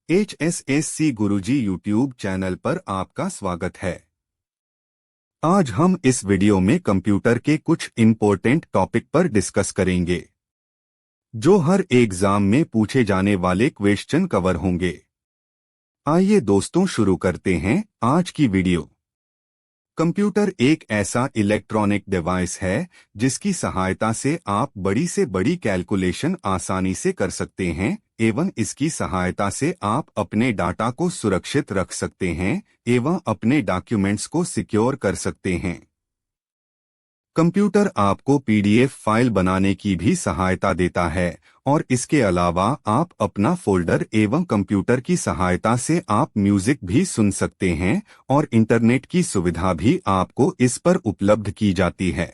HSSC गुरुजी YouTube channel पर आपका स्वागत है। आज हम इस वीडियो में कंप्यूटर के कुछ इम्पोर्टेंट टॉपिक पर डिस्कस करेंगे जो हर एग्जाम में पूछे जाने वाले क्वेश्चन कवर होंगे। आइए दोस्तों शुरू करते हैं आज की वीडियो। कंप्यूटर एक ऐसा इलेक्ट्रॉनिक डिवाइस है जिसकी सहायता से आप बड़ी से बड़ी कैलकुलेशन आसानी से कर सकते हैं एवं इसकी सहायता से आप अपने डाटा को सुरक्षित रख सकते हैं एवं अपने डॉक्यूमेंट्स को सिक्योर कर सकते हैं। कंप्यूटर आपको पीडीएफ फाइल बनाने की भी सहायता देता है और इसके अलावा आप अपना फोल्डर एवं कंप्यूटर की सहायता से आप म्यूजिक भी सुन सकते हैं और इंटरनेट की सुविधा भी आपको इस पर उपलब्ध की जाती है।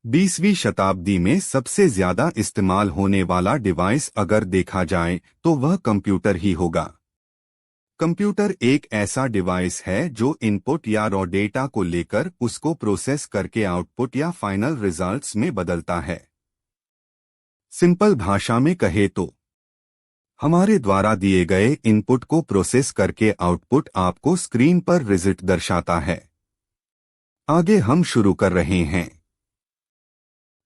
20वीं शताब्दी में सबसे ज्यादा इस्तेमाल होने वाला डिवाइस अगर देखा जाए तो वह कंप्यूटर ही होगा। कंप्यूटर एक ऐसा डिवाइस है जो इनपुट या रॉ डेटा को लेकर उसको प्रोसेस करके आउटपुट या फाइनल रिजल्ट्स में बदलता है। सिंपल भाषा में कहे तो हमारे द्वारा दिए गए इनपुट को प्रोसेस करके आउटपुट आपको स्क्रीन पर रिजल्ट दर्शाता है। आगे हम शुरू कर रहे हैं।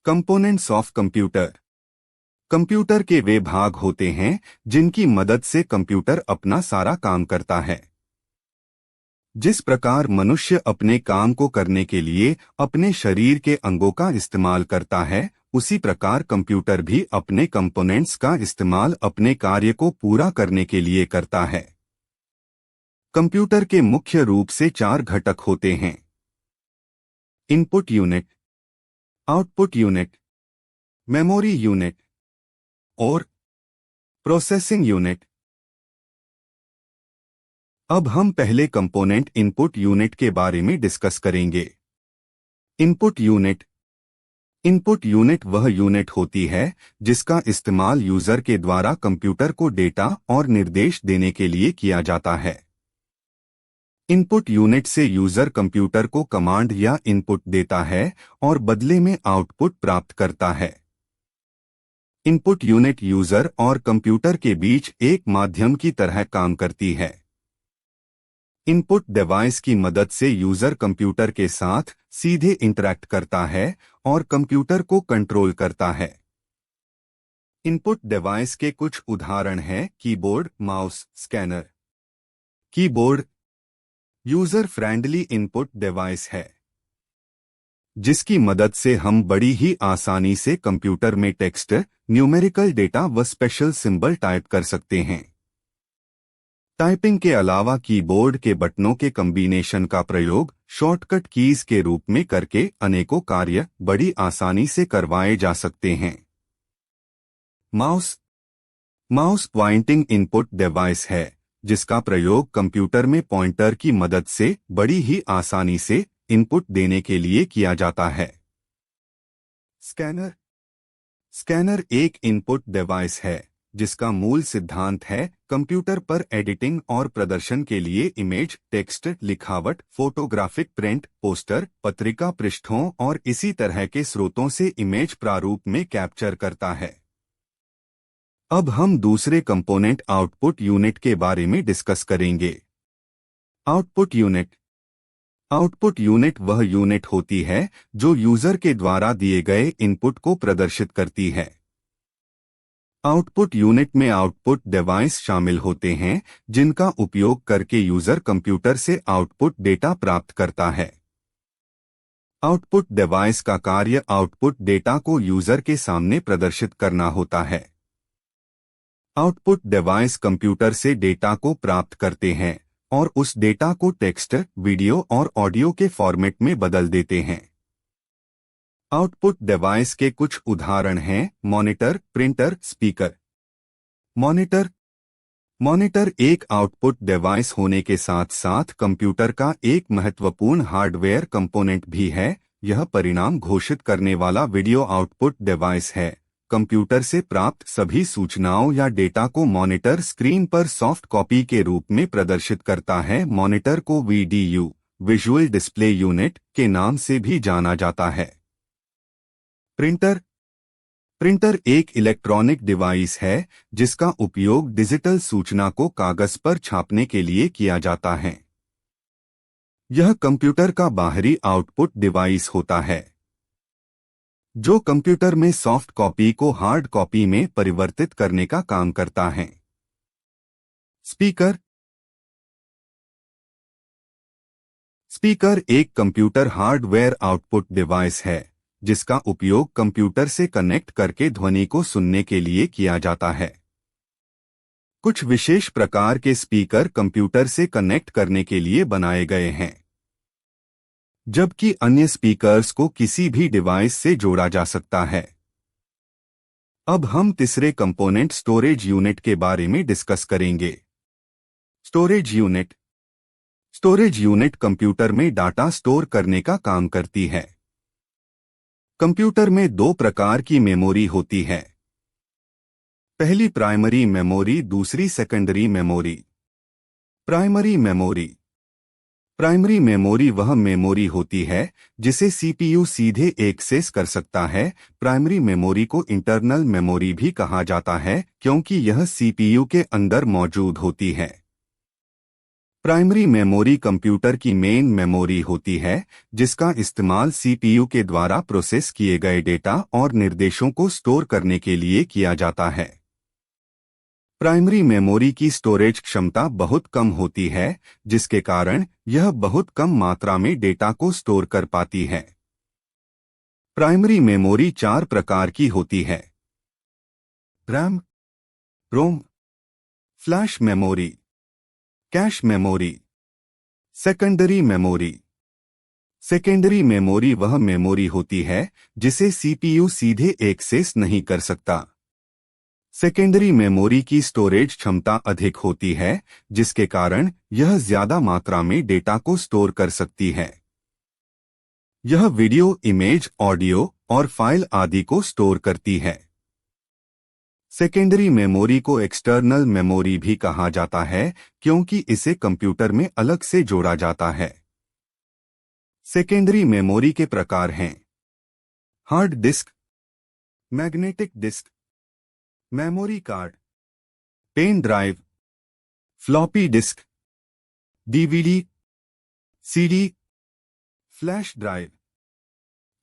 Components of computer. कंप्यूटर के वे भाग होते हैं जिनकी मदद से कंप्यूटर अपना सारा काम करता है। जिस प्रकार मनुष्य अपने काम को करने के लिए अपने शरीर के अंगों का इस्तेमाल करता है, उसी प्रकार कंप्यूटर भी अपने कंपोनेंट्स का इस्तेमाल अपने कार्य को पूरा करने के लिए करता है। कंप्यूटर के मुख्य रूप से 4 घटक होते हैं: input unit, output unit, memory unit और प्रोसेसिंग यूनिट। अब हम पहले कंपोनेंट इनपुट यूनिट के बारे में डिस्कस करेंगे। Input unit. इनपुट यूनिट वह यूनिट होती है जिसका इस्तेमाल यूजर के द्वारा कंप्यूटर को डेटा और निर्देश देने के लिए किया जाता है। इनपुट यूनिट से यूजर कंप्यूटर को कमांड या इनपुट देता है और बदले में आउटपुट प्राप्त करता है। इनपुट यूनिट यूजर और कंप्यूटर के बीच एक माध्यम की तरह काम करती है। इनपुट डिवाइस की मदद से यूजर कंप्यूटर के साथ सीधे इंटरैक्ट करता है और कंप्यूटर को कंट्रोल करता है। इनपुट डिवाइस के कुछ उदाहरण हैं keyboard, mouse, scanner. Keyboard user friendly input device है जिसकी मदद से हम बड़ी ही आसानी से कंप्यूटर में टेक्स्ट, न्यूमेरिकल डेटा व स्पेशल सिंबल टाइप कर सकते हैं। टाइपिंग के अलावा कीबोर्ड के बटनों के कॉम्बिनेशन का प्रयोग शॉर्टकट कीज के रूप में करके अनेकों कार्य बड़ी आसानी से करवाए जा सकते हैं। Mouse. Mouse pointing input device है जिसका प्रयोग कंप्यूटर में पॉइंटर की मदद से बड़ी ही आसानी से इनपुट देने के लिए किया जाता है। स्कैनर। स्कैनर एक इनपुट डिवाइस है जिसका मूल सिद्धांत है कंप्यूटर पर एडिटिंग और प्रदर्शन के लिए इमेज, टेक्स्ट, लिखावट, फोटोग्राफिक प्रिंट, पोस्टर, पत्रिका पृष्ठों और इसी तरह के स्रोतों से इमेज प्रारूप में कैप्चर करता है। अब हम दूसरे कंपोनेंट आउटपुट यूनिट के बारे में डिस्कस करेंगे। Output unit. आउटपुट यूनिट वह यूनिट होती है जो यूजर के द्वारा दिए गए इनपुट को प्रदर्शित करती है। आउटपुट यूनिट में आउटपुट डिवाइस शामिल होते हैं जिनका उपयोग करके यूजर कंप्यूटर से आउटपुट डेटा प्राप्त करता है। आउटपुट डिवाइस का कार्य आउटपुट डेटा को यूजर के सामने प्रदर्शित करना होता है। आउटपुट डिवाइस कंप्यूटर से डेटा को प्राप्त करते हैं और उस डेटा को टेक्स्ट, वीडियो और ऑडियो के फॉर्मेट में बदल देते हैं। आउटपुट डिवाइस के कुछ उदाहरण हैं monitor, printer, speaker. Monitor. Monitor एक आउटपुट डिवाइस होने के साथ साथ कंप्यूटर का एक महत्वपूर्ण हार्डवेयर कंपोनेंट भी है। यह परिणाम घोषित करने वाला वीडियो आउटपुट डिवाइस है। कंप्यूटर से प्राप्त सभी सूचनाओं या डेटा को मॉनिटर स्क्रीन पर सॉफ्ट कॉपी के रूप में प्रदर्शित करता है। मॉनिटर को वीडीयू, विजुअल डिस्प्ले यूनिट के नाम से भी जाना जाता है। प्रिंटर। प्रिंटर एक इलेक्ट्रॉनिक डिवाइस है जिसका उपयोग डिजिटल सूचना को कागज पर छापने के लिए किया जाता है। यह कंप्यूटर का बाहरी आउटपुट डिवाइस होता है जो कंप्यूटर में सॉफ्ट कॉपी को हार्ड कॉपी में परिवर्तित करने का काम करता है। स्पीकर स्पीकर एक कंप्यूटर हार्डवेयर आउटपुट डिवाइस है जिसका उपयोग कंप्यूटर से कनेक्ट करके ध्वनि को सुनने के लिए किया जाता है। कुछ विशेष प्रकार के स्पीकर कंप्यूटर से कनेक्ट करने के लिए बनाए गए हैं, जबकि अन्य स्पीकर्स को किसी भी डिवाइस से जोड़ा जा सकता है। अब हम तीसरे कंपोनेंट स्टोरेज यूनिट के बारे में डिस्कस करेंगे। स्टोरेज यूनिट कंप्यूटर में डाटा स्टोर करने का काम करती है। कंप्यूटर में दो प्रकार की मेमोरी होती है, पहली प्राइमरी मेमोरी, दूसरी सेकेंडरी मेमोरी। प्राइमरी मेमोरी वह मेमोरी होती है जिसे सीपीयू सीधे एक्सेस कर सकता है। प्राइमरी मेमोरी को इंटरनल मेमोरी भी कहा जाता है क्योंकि यह सीपीयू के अंदर मौजूद होती है। प्राइमरी मेमोरी कंप्यूटर की मेन मेमोरी होती है जिसका इस्तेमाल सीपीयू के द्वारा प्रोसेस किए गए डेटा और निर्देशों को स्टोर करने के लिए किया जाता है। प्राइमरी मेमोरी की स्टोरेज क्षमता बहुत कम होती है जिसके कारण यह बहुत कम मात्रा में डेटा को स्टोर कर पाती है। प्राइमरी मेमोरी 4 प्रकार की होती है: RAM, ROM, flash memory, cache memory. Secondary memory वह मेमोरी होती है जिसे सीपीयू सीधे एक्सेस नहीं कर सकता। सेकेंडरी मेमोरी की स्टोरेज क्षमता अधिक होती है जिसके कारण यह ज्यादा मात्रा में डेटा को स्टोर कर सकती है। यह वीडियो, इमेज, ऑडियो और फाइल आदि को स्टोर करती है। सेकेंडरी मेमोरी को एक्सटर्नल मेमोरी भी कहा जाता है क्योंकि इसे कंप्यूटर में अलग से जोड़ा जाता है। सेकेंडरी मेमोरी के प्रकार हैं: hard disk, magnetic disk, memory card, pen drive, floppy disk, DVD, CD, flash drive.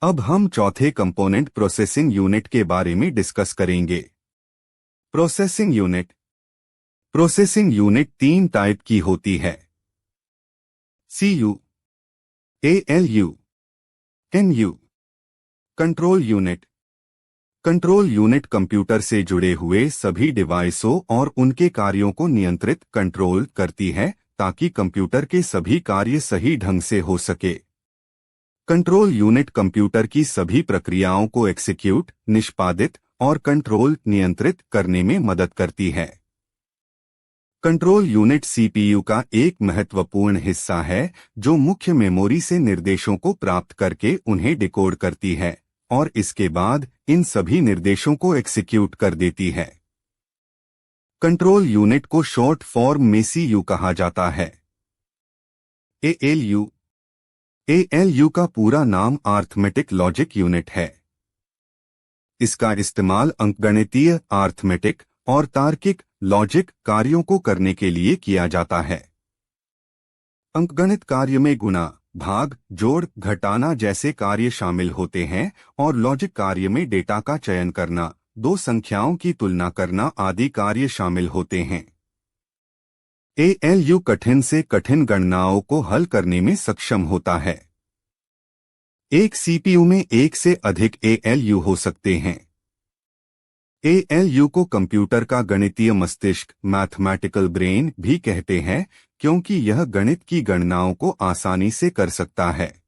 अब हम चौथे कंपोनेंट प्रोसेसिंग यूनिट के बारे में डिस्कस करेंगे। प्रोसेसिंग यूनिट 3 टाइप की होती है: CU, ALU, NU. Control unit computer से जुड़े हुए सभी डिवाइसों और उनके कार्यों को नियंत्रित कंट्रोल करती है ताकि कंप्यूटर के सभी कार्य सही ढंग से हो सके। कंट्रोल यूनिट कंप्यूटर की सभी प्रक्रियाओं को एक्सिक्यूट, निष्पादित और कंट्रोल नियंत्रित करने में मदद करती है। कंट्रोल यूनिट सीपीयू का एक महत्वपूर्ण हिस्सा है जो मुख्य मेमोरी से निर्देशों को प्राप्त करके उन्हें डिकोड करती है और इसके बाद इन सभी निर्देशों को एक्सिक्यूट कर देती है। कंट्रोल यूनिट को शॉर्ट फॉर्म में सीयू कहा जाता है। एएलयू का पूरा नाम अरिथमेटिक लॉजिक यूनिट है। इसका इस्तेमाल अंकगणितीय, अरिथमेटिक और तार्किक लॉजिक कार्यों को करने के लिए किया जाता है। अंकगणित कार्य में गुणा, भाग, जोड़, घटाना जैसे कार्य शामिल होते हैं और लॉजिक कार्य में डेटा का चयन करना, दो संख्याओं की तुलना करना आदि कार्य शामिल होते हैं। एएलयू कठिन से कठिन गणनाओं को हल करने में सक्षम होता है। एक सीपीयू में एक से अधिक एएलयू हो सकते हैं। एएलयू को कंप्यूटर का गणितीय मस्तिष्क, मैथमेटिकल ब्रेन भी कहते हैं क्योंकि यह गणित की गणनाओं को आसानी से कर सकता है।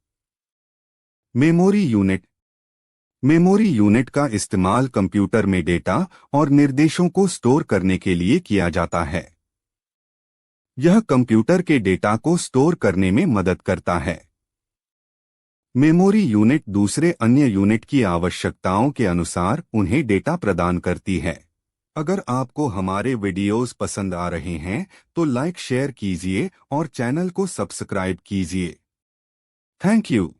मेमोरी यूनिट का इस्तेमाल कंप्यूटर में डेटा और निर्देशों को स्टोर करने के लिए किया जाता है। यह कंप्यूटर के डेटा को स्टोर करने में मदद करता है। मेमोरी यूनिट दूसरे अन्य यूनिट की आवश्यकताओं के अनुसार उन्हें डेटा प्रदान करती है। अगर आपको हमारे वीडियोस पसंद आ रहे हैं तो लाइक, शेयर कीजिए और चैनल को सब्सक्राइब कीजिए। Thank you.